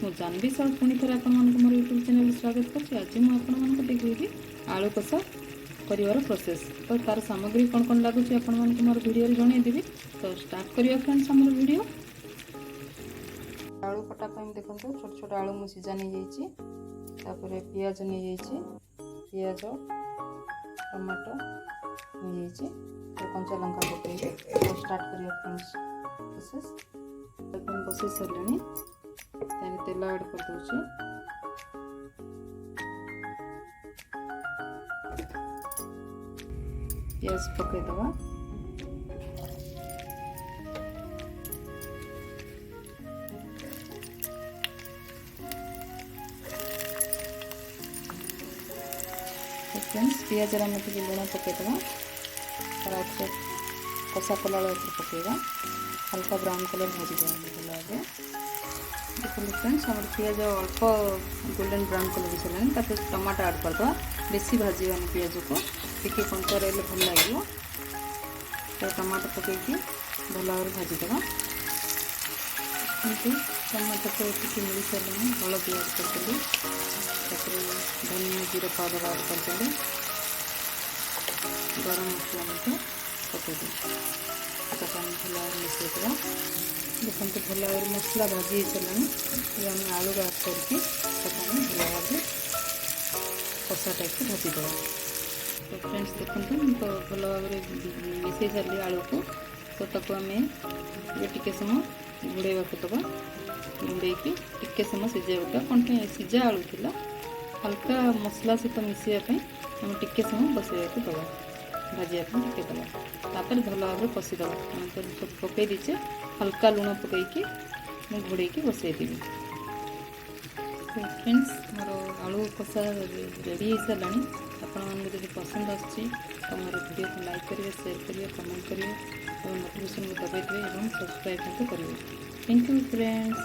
जानवी साहू पुणी थे आपण मोर यूट्यूब चैनल स्वागत करछि। आज मु आपण मानक देखैबी आलू कषा करिवार प्रोसेस। तो तार सामग्री कौन कौन लगुच आपण मानक मोर वीडियो रे जणै देबी। तो स्टार्ट करिया फ्रेंड्स हमर वीडियो। आलू कटा पय देखंतु छोट छोट आलू मु सिजा नै जाईछि। तापरे प्याज नै जाईछि, प्याज टमाटो नै जाईछि, तो कंचा लंका पकेइबे। तो स्टार्ट करिया फ्रेंड्स प्रोसेस। अपन बसई सरलानी तारे तेल ऐड कर दउछि। प्याज पके दवा। फ्रेंड्स प्याज रा मते लुण पके दवा। और कषा कला पकेगा हल्का ब्राउन कलर भाजी देवा आगे। देखो फ्रेंड्स हमारे प्याज अल्प गोल्डन ब्राउन कलर सारे तापर टमाटो ऐड करदे। बेसी भाजवानी प्याज को टिके कंचा रही भल लगे। तो टमाटो पकईकि भल भाव भाजीदेवा। टमाटो तो टिके मिल सारे हलदी ऐड करदेली। धनिया जीरा पाउडर ऐड करदेली। गरम मसला पकईदे भल भाव मिसईदेवा। देखो भल भाव मसला भाजी सारे आम आलू ऐड करके भल भाव कषा टाइप भाजीदेवा। तो फ्रेंड्स देखो तो भल भाव मिसई सारे आलू को। तो ताको आम टिके समय घोड़े दबा। घोड़े टिके समय सिझाइबा कौन सिझा आलू थिला हल्का मसला सहित मिसाइवाई आम टिके समय बसैया दबा भाजापी टिके दबा। तापर भल भाव कषिदबा। सब पकई दीचे हल्का लुण पकईकि घोड़े बसईदेवी। तो फ्रेंड्स मोर आलू कषा रेडी हो सारा। आपड़ी पसंद आसी तो मोर वीडियो को लाइक करेंगे, शेयर करेंगे, कमेंट करेंगे और नोटिफिकेशन को दबाई देवे और सब्सक्राइब करेंगे। Thank you friends.